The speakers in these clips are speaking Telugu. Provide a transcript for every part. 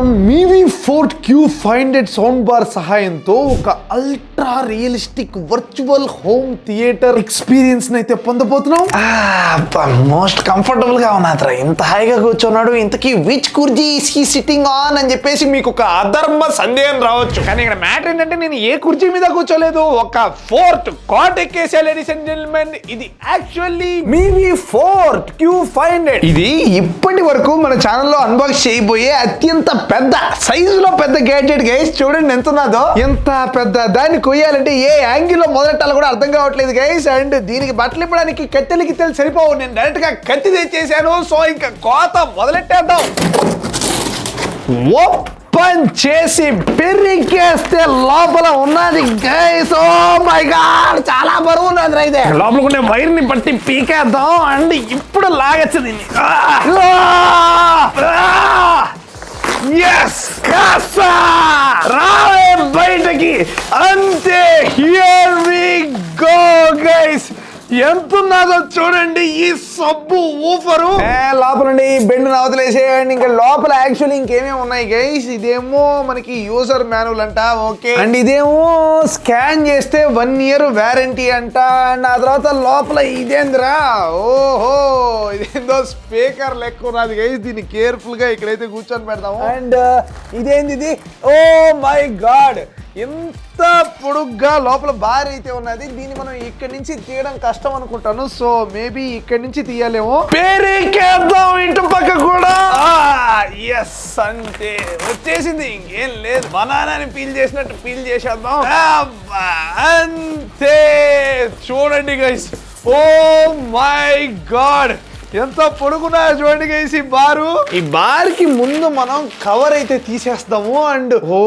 మనం మీవి ఫోర్ట్ క్యూ ఫైండెడ్ సౌండ్ బార్ సహాయంతో ఒక ultra realistic virtual home theatre experience అయితే పొందబోతున్నాం. మోస్ట్ కంఫర్టబుల్ గా ఉన్నది. ఇంత హాయిగా కూర్చున్నాడు, ఇంతకీ విచ్ కుర్జీ ఈస్ హీ సిట్టింగ్ ఆన్ అని చెప్పేసి మీకు ఒక అధర్మ సందేహం రావచ్చు. కానీ ఇక్కడ మ్యాటర్ ఏంటంటే నేను ఏ కుర్చీ మీద కూర్చోలేదు, ఒక ఫోర్ట్ కాట్ ఎక్కేసా లేడీస్ అండ్ జెంటిల్మెన్. ఇది యాక్చువల్లీ మీవి ఫోర్ట్ క్యూ ఫైండెడ్. ఇది ఇప్పటి వరకు మన ఛానల్లో అన్బాక్స్ చేయబోయే అత్యంత పెద్ద సైజులో పెద్ద గ్యాడ్జెట్ గైస్. చూడండి ఎంత ఉన్నదో. ఎంత పెద్ద దాన్ని కొయ్యాలంటే ఏ యాంగిల్ లో మొదలెట్టాలో కూడా అర్థం కావట్లేదు గైస్. అండ్ దీనికి బట్టలు ఇప్పడానికి కత్తెలకి సరిపోవు. నేను డైరెక్ట్ గా కత్తి తెచ్చేసాను. సో ఇంకా కోత మొదలెట్టేద్దాం. ఓపెన్ చేసి పెరికేస్తే లోపల ఉన్నది గైస్. ఓ మై గాడ్, చాలా బరువు ఉన్నది అయితే. లోపల ఉండే వైర్ ని బట్టి పీకేద్దాం. అండ్ ఇప్పుడు లాగచ్చు దీన్ని. రావే బయటకి. అంతే, హియర్ వి గో గైస్. ఎంత ఉన్నదో చూడండి ఈ సబ్బు ఊఫరు. లోపల బెండ్ వదిలేసేయండి. ఇంకా లోపల యాక్చువల్లీ ఇంకేమేమి ఉన్నాయి గైస్. ఇదేమో మనకి యూజర్ మాన్యువల్ అంట. ఓకే. అండ్ ఇదేమో స్కాన్ చేస్తే 1 year వారంటీ అంట. అండ్ ఆ తర్వాత లోపల ఇదేంద్రా, ఓహో ఇదేందో స్పీకర్ లెక్క ఉన్నది గైస్. దీన్ని కేర్ఫుల్ గా ఇక్కడైతే కూర్చొని పెడతాము. అండ్ ఇదేంది ఇది, ఓ మై గాడ్, ఎంత పొడుగ్గా లోపల బార్ అయితే ఉన్నది. దీన్ని మనం ఇక్కడి నుంచి తీయడం కష్టం అనుకుంటాను. సో మేబీ ఇక్కడి నుంచి తీయాలేమో. పేరేకేద్దాం ఇటు పక్క కూడా. ఎస్, అంతే వచ్చేసింది. ఇంకేం లేదు, బనానాని పీల్ చేసినట్టు పీల్ చేసేద్దాం. అంతే, చూడండి గైస్. ఓ మై గాడ్, ఎంత పొడుగున్నా చూడండి గైస్ ఈ బారు. ఈ బార్ కి ముందు మనం కవర్ అయితే తీసేస్తాము. అండ్ ఓ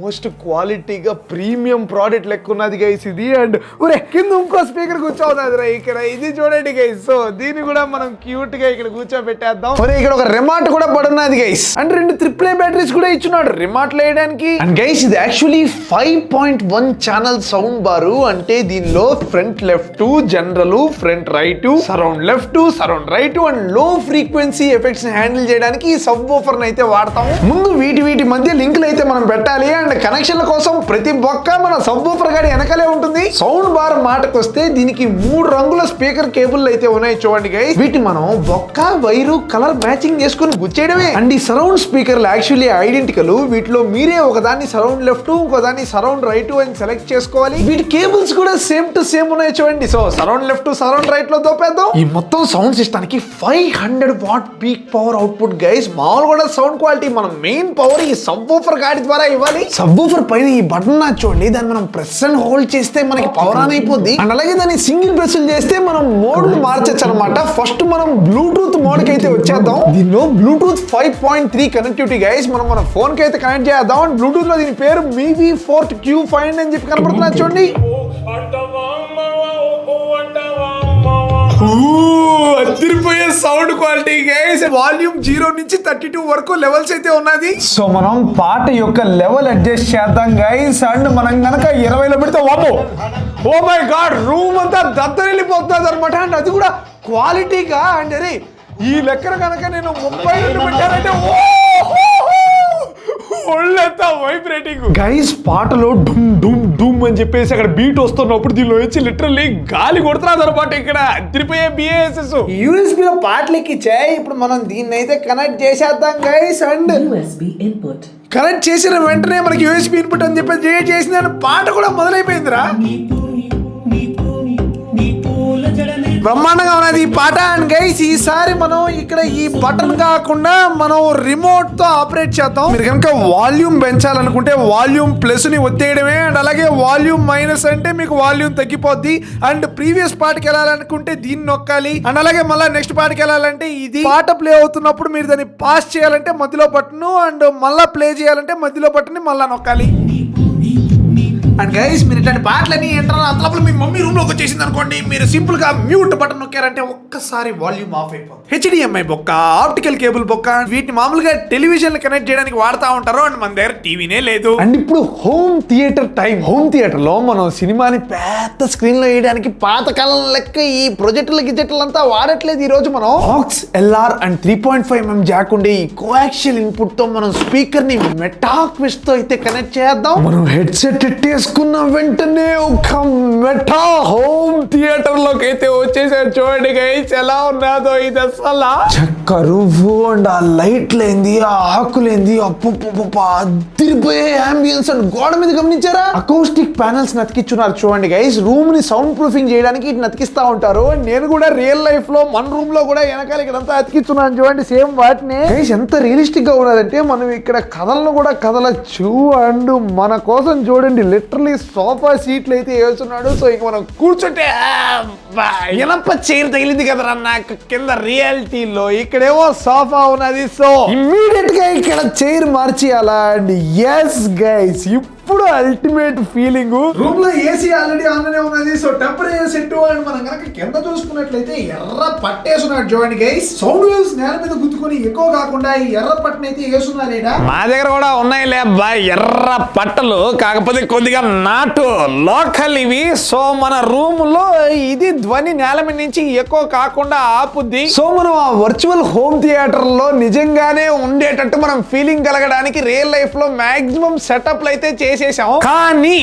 మోస్ట్ క్వాలిటీగా ప్రీమియం ప్రోడక్ట్ లెక్క ఉన్నది గైస్ ఇది. అండ్ ఒరే కింద ఇంకో స్పీకర్ కూర్చోన్నది రా ఇక్కడ. ఇది చూడండి గైస్. సో దీన్ని కూడా మనం క్యూట్ గా ఇక్కడ కూర్చోబెట్టేద్దాం. ఒరే ఇక్కడ ఒక రిమోట్ కూడా పడున్నది గైస్. అండ్ 2 AAA బ్యాటరీస్ కూడా ఇచ్చున్నాడు రిమోట్ వేయడానికి. అండ్ గైస్ ఇది యాక్చువల్లీ 5.1 ఛానల్ సౌండ్ బారు. అంటే దీనిలో front left general, front right, surround left, surround right and లో ఫ్రీక్వెన్సీ ఎఫెక్ట్స్ హ్యాండిల్ చేయడానికి ఈ సబ్ వూఫర్ అయితే వాడతాము. ముందు వీటి మధ్య లింకులు అయితే మనం పెట్టాలి. అండ్ కనెక్షన్ల కోసం ప్రతి బొక్క మన సబ్ వూఫర్ గాడి వెనకాలే ఉంటుంది. సౌండ్ బార్ మాటకు వస్తే దీనికి 3 రంగుల స్పీకర్ కేబుల్ అయితే ఉన్నాయి చూడండి గైస్. వీటి మనం బొక్క వైరు కలర్ మ్యాచింగ్ చేసుకుని గుచ్చేయడమే. అండ్ ఈ సరౌండ్ స్పీకర్లు యాక్చువల్లీ ఐడెంటికల్. వీటిలో మీరే ఒకదాన్ని సరౌండ్ లెఫ్ట్, ఇంకోదాన్ని సరౌండ్ రైట్ అని సెలెక్ట్ చేసుకోవాలి. వీటి కేబుల్స్ కూడా సేమ్ టు సేమ్ ఉన్నాయి చూడండి. So surround left, surround right లో దోపేద్దాం. ఈ మొత్తం sound system 500 what peak power output guys. మామూలు కూడా సౌండ్ క్వాలిటీ. మనం మెయిన్ పవర్ ఈ సబ్ వూఫర్ గాడి ద్వారా ఇవ్వాలి. సబ్ వూఫర్ పైన ఈ బటన్ చూడండి, దాన్ని మనం ప్రెస్ అండ్ హోల్డ్ చేస్తే మనకి పవర్ ఆన్ అయిపోద్ది. అండ్ అలాగే దాన్ని సింగిల్ ప్రెస్ చేస్తే మనం మోడ్లు మార్చచ్చు అనమాట. ఫస్ట్ మనం బ్లూటూత్ మోడ్ కి అయితే వచ్చేద్దాం. దీనిలో బ్లూటూత్ 5.3 కనెక్టివిటీ గైస్. మనం మన ఫోన్ కి అయితే కనెక్ట్ చేద్దాం. అండ్ బ్లూటూత్ లో దీని పేరు మీవి ఫోర్ట్ క్యూ ఫైండ్ అని చెప్పి కనపడుతున్నా చూడండి. అదిరిపోయే సౌండ్ క్వాలిటీ గైస్. వాల్యూమ్ 0 నుంచి 32 వరకు లెవెల్స్ అయితే ఉన్నది. సో మనం పాట యొక్క లెవెల్ అడ్జస్ట్ చేద్దాం గైస్. అండ్ మనం గనక 20లో పెడితే వామ్మో, ఓ మై గాడ్, రూమ్ అంతా దద్దరిల్లిపోతుంది అనమాట. అండ్ అది కూడా క్వాలిటీగా. అండ్ అరే ఈ లెక్కన కనుక నేను 30 పెట్టానంటే ఒళ్ళంతా వైబ్రేటింగ్ గైస్. పాటలో డుమ్ డుమ్ డుమ్ అని చెప్పేసి అక్కడ బీట్ వస్తున్నప్పుడు దీనిలో వచ్చి లిటరల్లీ గాలి కొడుతున్నారు అనమాట. ఇక్కడ అదిరిపోయే BASS USB లో పాటలు ఎక్కిచ్చాయి. ఇప్పుడు మనం దీన్ని అయితే కనెక్ట్ చేసేద్దాం గైస్. అండ్ కనెక్ట్ చేసిన వెంటనే మనకి USB ఇన్పుట్ అని చెప్పేసి చేసిన పాట కూడా మొదలైపోయిందిరా. బ్రహ్మాండంగా ఉన్నది ఈ పాట. అండ్ గైస్ ఈసారి మనం ఇక్కడ ఈ బటన్ కాకుండా మనం రిమోట్ తో ఆపరేట్ చేద్దాం. మీరు కనుక వాల్యూమ్ పెంచాలనుకుంటే వాల్యూమ్ ప్లస్ ని ఒత్తేయడమే. అండ్ అలాగే వాల్యూమ్ మైనస్ అంటే మీకు వాల్యూమ్ తగ్గిపోద్ది. అండ్ ప్రీవియస్ పాటకి వెళ్ళాలనుకుంటే దీన్ని నొక్కాలి. అండ్ అలాగే మళ్ళీ నెక్స్ట్ పాటకి వెళ్ళాలంటే ఇది. పాట ప్లే అవుతున్నప్పుడు మీరు దాన్ని పాస్ చేయాలంటే మధ్యలో బటన్, అండ్ మళ్ళా ప్లే చేయాలంటే మధ్యలో బటన్ మళ్ళా నొక్కాలి. అండ్ గైస్ మీరు ఇట్లాంటి పాటలన్నీ ఏంటారు అంతలోపల మీ మమ్మీ రూమ్ లోకి వచ్చేసింది అనుకోండి, మీరు సింపుల్ గా మ్యూట్ బటన్ నొక్కారంటే ఒక్కసారి వాల్యూమ్ ఆఫ్ అయిపోతుంది. HDMI బొక్క, ఆప్టికల్ కేబుల్ బొక్క, వీటిని మామూలుగా టెలివిజన్ కనెక్ట్ చేయడానికి వాడుతా ఉంటారు. అండ్ మన దగ్గర టీవీనే లేదు. అండ్ ఇప్పుడు home theatre time. Home theatre లో మనం సినిమాని పెద్ద స్క్రీన్ లో వేయడానికి పాతకాలం లెక్క ఈ ప్రొజెక్టర్ల గిజెక్టర్లు అంతా వాడట్లేదు. ఈ రోజు మనం aux LR and 3.5mm Jack ఉండే ఈ కోయాక్సియల్ ఇన్పుట్ తో మనం స్పీకర్ ని మెటాక్విస్ట్ తో అయితే కనెక్ట్ చేద్దాం. మనం హెడ్సెట్ ఎట్టేసుకున్న వెంటనే ఒక మెటా హోమ్ థియేటర్ లోకి అయితే వచ్చేసారు. చూడండి గైస్ ఎలా ఉన్నదో ఇది అసలు చక్క రువ్వు అండ్ ఆ లైట్ లేంది, ఆ ఆకులేంది, అదిరిపోయే అంబియన్స్ అండ్ గోడ మీద గమనించారా అకౌస్టిక్ ప్యానల్స్ నతికిచ్చున్నారు. చూడండి గైస్ రూమ్ ని సౌండ్ ప్రూఫింగ్ చేయడానికి ఇటు నతికిస్తా ఉంటారు. నేను కూడా రియల్ లైఫ్ లో మన రూమ్ లో కూడా వెనకాల ఇక్కడంతా అతికిస్తున్నాను. చూడండి సేమ్ వాటిని. గైస్ ఎంత రియలిస్టిక్ గా ఉన్నదంటే మనం ఇక్కడ కథలను కూడా కదలచ్చు. అండ్ మన కోసం చూడండి లిటరలీ సోఫా సీట్లు అయితే వేస్తున్నాడు. సో ఇక మనం కూర్చుంటే ఎనప చైర్ తగిలింది కదరా నాకు కింద రియాలిటీలో. ఇక్కడేమో సోఫా ఉన్నది. సో ఇమ్మీడియట్ గా ఇక్కడ చైర్ మార్చేయాలా. అండ్ ఎస్ గైస్ ఇప్పుడు అల్టిమేట్ ఫీలింగ్. రూమ్ లో ఏసీ ఆల్రెడీ ఆన్లోనే ఉన్నది. So temperature set. అండ్ మనం కనుక కింద చూసుకున్నట్లయితే ఎర్ర పట్టేస్తున్నాడు. చూడండి గైస్ సౌండ్ వేవ్స్ నేల మీద గుద్దుకొని ఎక్కువ కాకుండా ఈ ఎర్ర పట్టను అయితే వేస్తున్నారేడా. మా దగ్గర కూడా ఉన్నాయిలే అబ్బాయి ఎర్ర పట్టలు, కాకపోతే కొద్దిగా నాటు లోకల్ ఇవి. సో మన రూమ్ లో ఇది ధ్వని నేల మీద నుంచి ఎక్కువ కాకుండా ఆపుద్ది. సో మనం ఆ వర్చువల్ హోమ్ థియేటర్ లో నిజంగానే ఉండేటట్టు మనం ఫీలింగ్ కలగడానికి రియల్ లైఫ్ లో మాక్సిమం సెటప్లు అయితే చేసేసాం. కానీ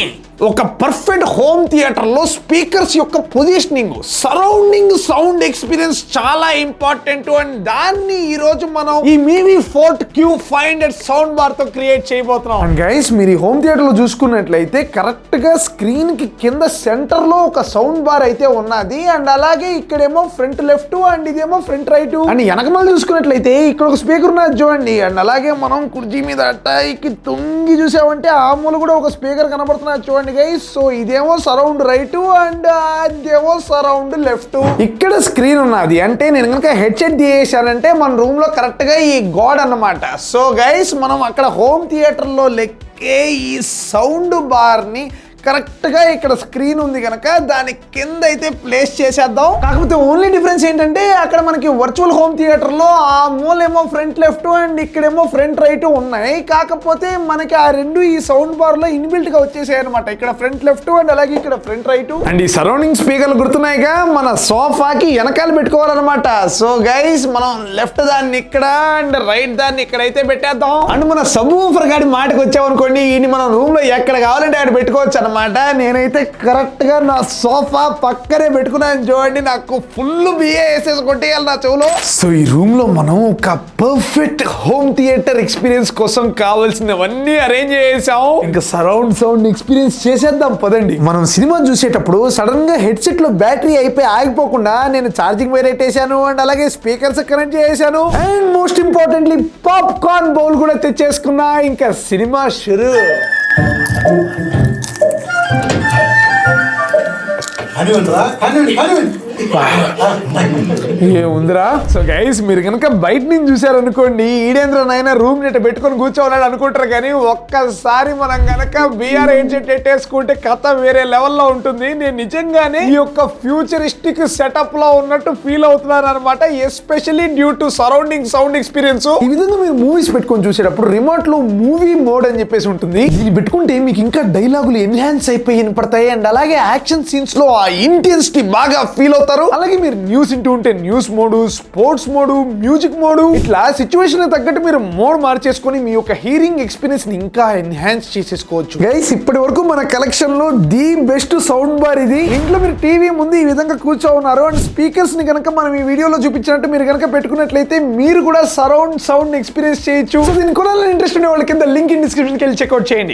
ఒక పర్ఫెక్ట్ హోమ్ థియేటర్ లో స్పీకర్స్ యొక్క పొజిషనింగ్, సరౌండింగ్ సౌండ్ ఎక్స్పీరియన్స్ చాలా ఇంపార్టెంట్. అండ్ దాన్ని ఈ రోజు మనం ఈ మీవి ఫోర్ట్ Q500 సౌండ్ బార్ తో క్రియేట్ చేయబోతున్నాం. అండ్ గైస్ మీరు ఈ హోమ్ థియేటర్ లో చూసుకున్నట్లయితే కరెక్ట్ గా స్క్రీన్ కి కింద సెంటర్ లో ఒక సౌండ్ బార్ అయితే ఉన్నది. అండ్ అలాగే ఇక్కడేమో ఫ్రంట్ లెఫ్ట్ అండ్ ఇదేమో ఫ్రంట్ రైట్. అండ్ వెనకమాల చూసుకున్నట్లయితే ఇక్కడ ఒక స్పీకర్ ఉన్నది చూడండి. అండ్ అలాగే మనం కుర్చీ మీద అట్టాయికి తొంగి చూసామంటే ఆ మూల కూడా ఒక స్పీకర్ కనబడుతున్నది చూడండి గైస్. సో ఇదేమో సరౌండ్ రైట్ అండ్ అదేమో సరౌండ్ లెఫ్ట్. ఇక్కడ స్క్రీన్ ఉన్నది అంటే నేను కనుక హెడ్సెట్ తీసేసానంటే మన రూమ్ లో కరెక్ట్ గా ఈ గోడ అన్నమాట. సో గైస్ మనం అక్కడ హోమ్ థియేటర్ లో లెక్కే ఈ సౌండ్ బార్ ని కరెక్ట్ గా ఇక్కడ స్క్రీన్ ఉంది కనుక దాని కింద అయితే ప్లేస్ చేసేద్దాం. కాకపోతే ఓన్లీ డిఫరెన్స్ ఏంటంటే అక్కడ మనకి వర్చువల్ హోమ్ థియేటర్ లో ఆ మూలేమో ఫ్రంట్ లెఫ్ట్ అండ్ ఇక్కడేమో ఫ్రంట్ రైట్ ఉన్నాయి. కాకపోతే మనకి ఆ రెండు ఈ సౌండ్ బార్ లో ఇన్బిల్ట్ గా వచ్చేసాయి అనమాట. ఇక్కడ ఫ్రంట్ లెఫ్ట్ అండ్ అలాగే ఇక్కడ ఫ్రంట్ రైట్. అండ్ ఈ సరౌండింగ్ స్పీకర్లు గుర్తున్నాయిగా మన సోఫాకి వెనకాల పెట్టుకోవాలన్నమాట. సో గైస్ మనం లెఫ్ట్ దాన్ని ఇక్కడ అండ్ రైట్ దాన్ని ఇక్కడైతే పెట్టేద్దాం. అండ్ మన సబ్ ఊఫర్ గాడి మాటకు వచ్చామనుకోండి ఈయన మనం రూమ్ లో ఎక్కడ కావాలంటే అక్కడ పెట్టుకోవచ్చు అనమాట. నేనైతే కరెక్ట్ గా నా సోఫా పక్కనే పెట్టుకున్నాను చూడండి. నాకు ఫుల్ బిఏ వేసేసి కొట్టేయాలి నా చెవులో. సో ఈ రూమ్ లో మనం ఒక పర్ఫెక్ట్ హోమ్ థియేటర్ ఎక్స్పీరియన్స్ కోసం కావాల్సినవన్నీ అరేంజ్ చేసాం. ఇంకా సరౌండ్ సౌండ్ ఎక్స్పీరియన్స్ చేసేద్దాం పదండి. మనం సినిమా చూసేటప్పుడు సడన్ గా హెడ్సెట్ లో బ్యాటరీ అయిపోయి ఆగిపోకుండా నేను ఛార్జింగ్ వైర్ పెట్టేశాను. అండ్ అలాగే స్పీకర్స్ కనెక్ట్ చేశాను. And most importantly popcorn bowl కూడా తెచ్చేసుకున్నా. ఇంకా సినిమా షురు. ఏముందిరా. సో గైస్ మీరు కనుక బయట నుంచి చూసారనుకోండి ఈడేంద్ర నాయన రూమ్ నెట్ పెట్టుకొని కూర్చోవాలని అనుకుంటారు. కానీ ఒక్కసారి మనం కనుక VR హెడ్సెట్ పెట్టేసుకుంటే కథ వేరే లెవెల్లో ఉంటుంది. నేను నిజంగానే ఈ యొక్క ఫ్యూచరిస్టిక్ సెటప్ లో ఉన్నట్టు ఫీల్ అవుతున్నాను అనమాట. Especially due to surrounding sound experience. ఈ విధంగా మీరు మూవీస్ పెట్టుకొని చూసేటప్పుడు రిమోట్ లో మూవీ మోడ్ అని చెప్పేసి ఉంటుంది. ఇది పెట్టుకుంటే మీకు ఇంకా డైలాగులు ఎన్హాన్స్ అయిపోయి వినపడతాయి. అండ్ అలాగే యాక్షన్ సీన్స్ లో ఆ ఇంటెన్సిటీ బాగా ఫీల్ అవుతారు. అలాగే మీరు న్యూస్ ఇంటూ ఉంటే news mode, sports mode, music mode, ఇట్లా సిచ్యువేషన్ తగ్గట్టు మీరు మోడ్ మార్చేసుకొని మీ యొక్క హీరింగ్ ఎక్స్పీరియన్స్ ని ఇంకా ఎన్హాన్స్ చేసేసుకోవచ్చు. గైస్ ఇప్పటి వరకు మన కలెక్షన్ లో ది బెస్ట్ సౌండ్ బార్ ఇది. ఇంట్లో మీరు టీవీ ముందు ఈ విధంగా కూర్చోన్నారు. అండ్ స్పీకర్స్ ని కనుక మనం ఈ వీడియోలో చూపించినట్టు మీరు కనుక పెట్టుకున్నట్లయితే మీరు కూడా సరౌండ్ సౌండ్ ఎక్స్పీరియన్స్ చేయొచ్చు. సో దీన్ని కొనాలని ఇంట్రెస్ట్ ఉండే వాళ్ళ కింద లింక్ ఇన్ డిస్క్రిప్షన్ కి వెళ్ళి చెక్అౌట్ చేయండి.